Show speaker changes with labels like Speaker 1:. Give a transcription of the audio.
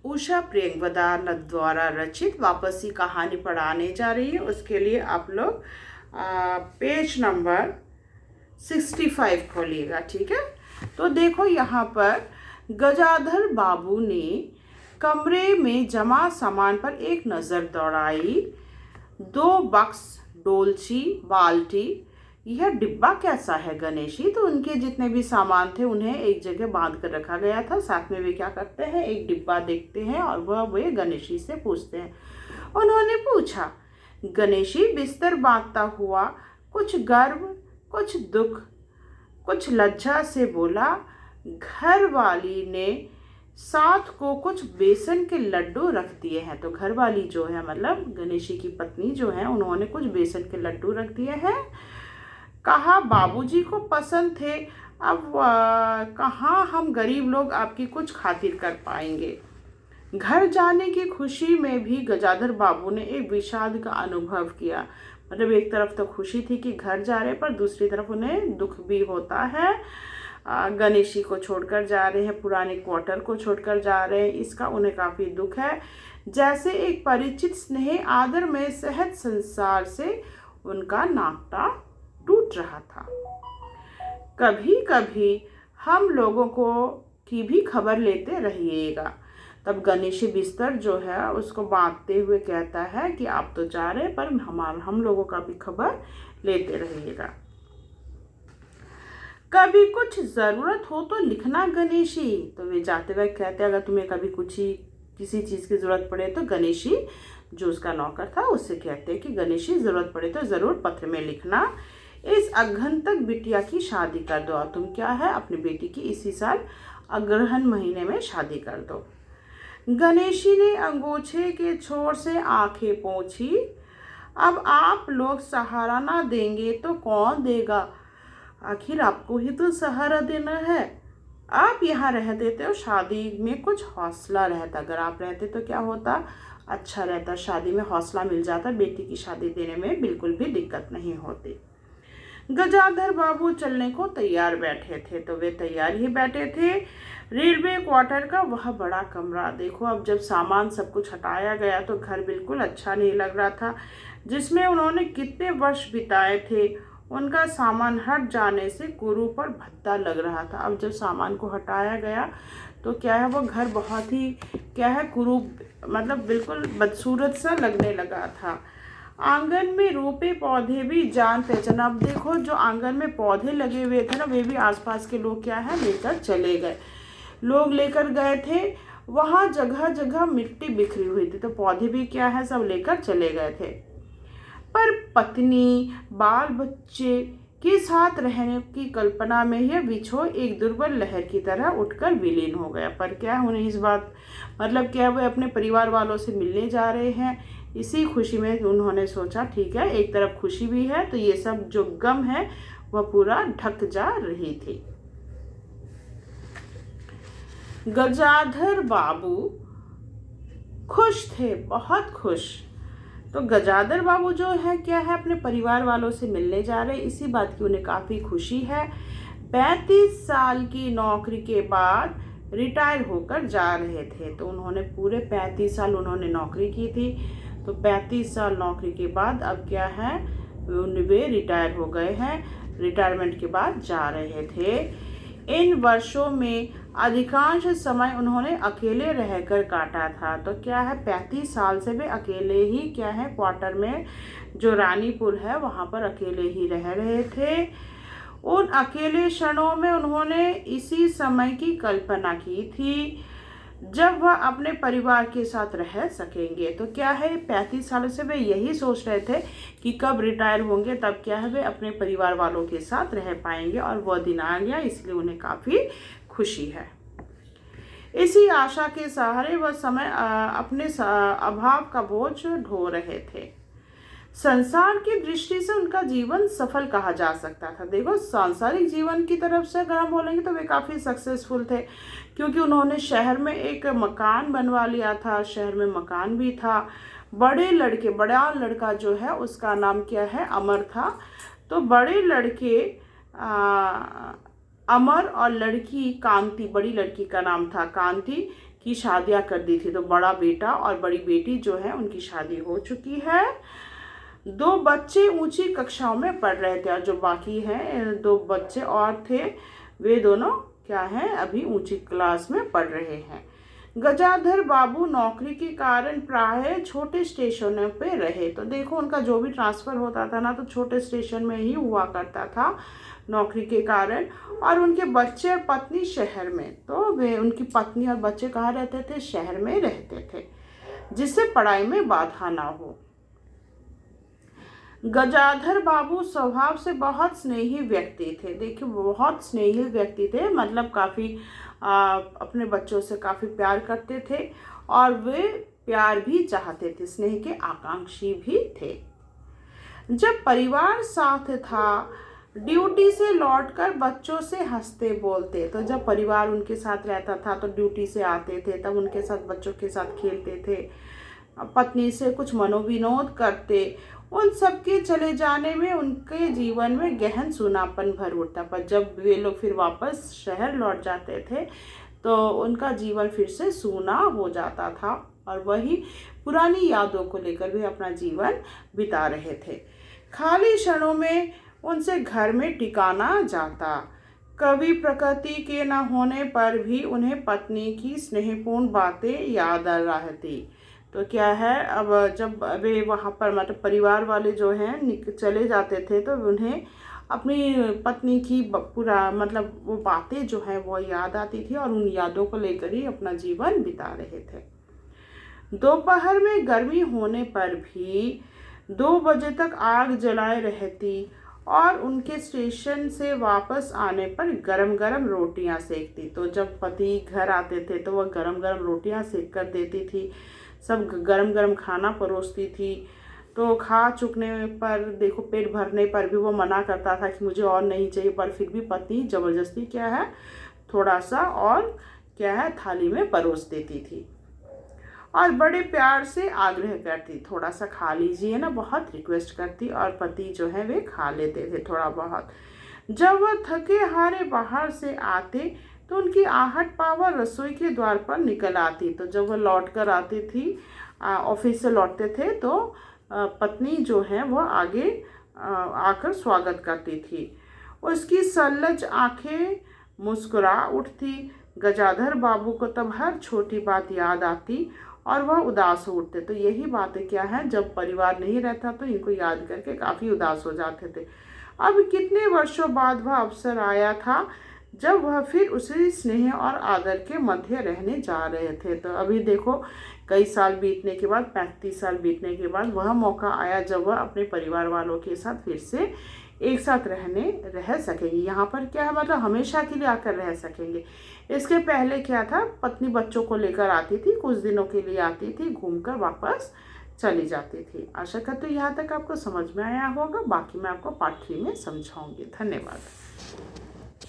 Speaker 1: उषा प्रियंवदा द्वारा रचित वापसी कहानी पढ़ाने जा रही है। उसके लिए आप लोग पेज नंबर 65 खोलिएगा, ठीक है। तो देखो यहाँ पर गजाधर बाबू ने कमरे में जमा सामान पर एक नज़र दौड़ाई। 2 बक्स, डोलची, बाल्टी। यह डिब्बा कैसा है गणेशी? तो उनके जितने भी सामान थे उन्हें एक जगह बांध कर रखा गया था। साथ में वे क्या करते हैं, एक डिब्बा देखते हैं और वे गणेशी से पूछते हैं। उन्होंने पूछा, गणेशी बिस्तर बांधता हुआ कुछ गर्व, कुछ दुख, कुछ लज्जा से बोला। घर वाली ने साथ को कुछ बेसन के लड्डू रख दिए हैं। तो घर वाली जो है, मतलब गणेशी की पत्नी जो है, उन्होंने कुछ बेसन के लड्डू रख दिए हैं। कहा बाबूजी को पसंद थे। अब कहाँ हम गरीब लोग आपकी कुछ खातिर कर पाएंगे। घर जाने की खुशी में भी गजाधर बाबू ने एक विषाद का अनुभव किया। मतलब एक तरफ तो खुशी थी कि घर जा रहे, पर दूसरी तरफ उन्हें दुख भी होता है। गणेशी को छोड़कर जा रहे हैं, पुराने क्वार्टर को छोड़कर जा रहे हैं, इसका उन्हें काफ़ी दुख है। जैसे एक परिचित स्नेह आदर में सहज संसार से उनका नाता टूट रहा था। कभी कभी हम लोगों की भी खबर लेते रहिएगा। तब गणेशी बिस्तर जो है उसको बांधते हुए कहता है कि आप तो जा रहे हैं, पर हम लोगों का भी खबर लेते रहिएगा। कभी कुछ ज़रूरत हो तो लिखना गणेशी। तो वे जाते वक्त कहते हैं, अगर तुम्हें कभी किसी चीज़ की ज़रूरत पड़े तो गणेशी, जो उसका नौकर था, उससे कहते हैं कि गणेशी ज़रूरत पड़े तो ज़रूर पत्र में लिखना। इस अगहन तक बिटिया की शादी कर दो। तुम क्या है, अपनी बेटी की इसी साल अग्रहण महीने में शादी कर दो। गणेशी ने अंगोछे के छोर से आंखें पोंछी। अब आप लोग सहारा ना देंगे तो कौन देगा? आखिर आपको ही तो सहारा देना है। आप यहाँ रह देते हो, शादी में कुछ हौसला रहता। अगर आप रहते तो क्या होता, अच्छा रहता, शादी में हौसला मिल जाता, बेटी की शादी देने में बिल्कुल भी दिक्कत नहीं होती। गजाधर बाबू चलने को तैयार बैठे थे। तो वे तैयार ही बैठे थे। रेलवे क्वार्टर का वह बड़ा कमरा देखो। अब जब सामान सब कुछ हटाया गया तो घर बिल्कुल अच्छा नहीं लग रहा था, जिसमें उन्होंने कितने वर्ष बिताए थे। उनका सामान हट जाने से गुरु पर भद्दा लग रहा था। अब जब सामान को हटाया गया तो क्या है, वो घर बहुत ही क्या है, कुरूप, मतलब बिल्कुल बदसूरत सा लगने लगा था। आंगन में रोपे पौधे भी जान पहचान। अब देखो, जो आंगन में पौधे लगे हुए थे ना, वे भी आसपास के लोग क्या है, लेकर चले गए। लोग लेकर गए थे, वहाँ जगह जगह मिट्टी बिखरी हुई थी, तो पौधे भी क्या है, सब लेकर चले गए थे। पर पत्नी, बाल बच्चे के साथ रहने की कल्पना में यह बिछो एक दुर्बल लहर की तरह उठकर विलीन हो गया। पर क्या उन्हें इस बात, मतलब क्या वे अपने परिवार वालों से मिलने जा रहे हैं, इसी खुशी में उन्होंने सोचा ठीक है, एक तरफ खुशी भी है तो ये सब जो गम है वह पूरा ढक जा रही थी। गजाधर बाबू खुश थे, बहुत खुश। तो गजाधर बाबू जो है क्या है, अपने परिवार वालों से मिलने जा रहे हैं, इसी बात की उन्हें काफ़ी खुशी है। 35 साल की नौकरी के बाद रिटायर होकर जा रहे थे। तो उन्होंने पूरे 35 साल उन्होंने नौकरी की थी। तो 35 साल नौकरी के बाद अब क्या है, वे रिटायर हो गए हैं। रिटायरमेंट के बाद जा रहे थे। इन वर्षों में अधिकांश समय उन्होंने अकेले रहकर काटा था। तो क्या है, 35 साल से वे अकेले ही क्या है, क्वार्टर में जो रानीपुर है वहाँ पर अकेले ही रह रहे थे। उन अकेले क्षणों में उन्होंने इसी समय की कल्पना की थी जब वह अपने परिवार के साथ रह सकेंगे। तो क्या है, 35 सालों से वे यही सोच रहे थे कि कब रिटायर होंगे तब क्या है, वे अपने परिवार वालों के साथ रह पाएंगे, और वह दिन आ गया, इसलिए उन्हें काफ़ी खुशी है। इसी आशा के सहारे वह समय अपने अभाव का बोझ ढो रहे थे। संसार की दृष्टि से उनका जीवन सफल कहा जा सकता था। देखो, सांसारिक जीवन की तरफ से अगर हम बोलेंगे तो वे काफ़ी सक्सेसफुल थे, क्योंकि उन्होंने शहर में एक मकान बनवा लिया था, शहर में मकान भी था। बड़ा लड़का जो है उसका नाम क्या है, अमर था। तो बड़े लड़के अमर और लड़की कांति, बड़ी लड़की का नाम था कांति, की शादियां कर दी थी। तो बड़ा बेटा और बड़ी बेटी जो है उनकी शादी हो चुकी है। 2 बच्चे ऊंची कक्षाओं में पढ़ रहे थे और जो बाकी हैं 2 बच्चे और थे वे दोनों क्या हैं, अभी ऊंची क्लास में पढ़ रहे हैं। गजाधर बाबू नौकरी के कारण प्रायः छोटे स्टेशनों पे रहे। तो देखो उनका जो भी ट्रांसफ़र होता था ना तो छोटे स्टेशन में ही हुआ करता था नौकरी के कारण। और उनके बच्चे और पत्नी शहर में, तो वे उनकी पत्नी और बच्चे कहाँ रहते थे, शहर में रहते थे, जिससे पढ़ाई में बाधा ना हो। गजाधर बाबू स्वभाव से बहुत स्नेही व्यक्ति थे। देखिए बहुत स्नेही व्यक्ति थे, मतलब काफ़ी अपने बच्चों से काफ़ी प्यार करते थे और वे प्यार भी चाहते थे, स्नेह के आकांक्षी भी थे। जब परिवार साथ था, ड्यूटी से लौटकर बच्चों से हंसते बोलते। तो जब परिवार उनके साथ रहता था तो ड्यूटी से आते थे तब उनके साथ बच्चों के साथ खेलते थे, पत्नी से कुछ मनोविनोद करते। उन सबके चले जाने में उनके जीवन में गहन सूनापन भर उठता। पर जब वे लोग फिर वापस शहर लौट जाते थे तो उनका जीवन फिर से सूना हो जाता था और वही पुरानी यादों को लेकर वे अपना जीवन बिता रहे थे। खाली क्षणों में उनसे घर में टिकाना जाता। कभी प्रकृति के न होने पर भी उन्हें पत्नी की स्नेहपूर्ण बातें याद आ रहती। तो क्या है, अब जब वे वहाँ पर मतलब परिवार वाले जो हैं चले जाते थे तो उन्हें अपनी पत्नी की पूरा मतलब वो बातें जो हैं वो याद आती थी और उन यादों को लेकर ही अपना जीवन बिता रहे थे। दोपहर में गर्मी होने पर भी 2 बजे तक आग जलाए रहती और उनके स्टेशन से वापस आने पर गरम गरम रोटियां सेकती। तो जब पति घर आते थे तो वह गरम गरम रोटियां सेक कर देती थी, सब गरम गरम खाना परोसती थी। तो खा चुकने पर देखो पेट भरने पर भी वो मना करता था कि मुझे और नहीं चाहिए, पर फिर भी पत्नी ज़बरदस्ती क्या है थोड़ा सा और क्या है थाली में परोस देती थी और बड़े प्यार से आग्रह करती, थोड़ा सा खा लीजिए ना, बहुत रिक्वेस्ट करती और पति जो है वे खा लेते थे थोड़ा बहुत। जब वह थके हारे बाहर से आते तो उनकी आहट पावर रसोई के द्वार पर निकल आती। तो जब वह लौट कर आती थी, ऑफिस से लौटते थे तो पत्नी जो है वह आगे आकर स्वागत करती थी। उसकी सल्लज आंखें मुस्कुरा उठती। गजाधर बाबू को तब हर छोटी बात याद आती और वह उदास हो उठते। तो यही बातें क्या है, जब परिवार नहीं रहता तो इनको याद करके काफ़ी उदास हो जाते थे। अब कितने वर्षों बाद वह अवसर आया था जब वह फिर उसी स्नेह और आदर के मध्य रहने जा रहे थे। तो अभी देखो कई साल बीतने के बाद, 35 साल बीतने के बाद वह मौका आया जब वह अपने परिवार वालों के साथ फिर से एक साथ रह सकेंगे। यहाँ पर क्या है, मतलब हमेशा के लिए आकर रह सकेंगे। इसके पहले क्या था, पत्नी बच्चों को लेकर आती थी, कुछ दिनों के लिए आती थी, घूमकर वापस चली जाती थी। आशा करती हूँ यहाँ तक आपको समझ में आया होगा। बाकी मैं आपको पार्ट 3 में समझाऊंगी। धन्यवाद।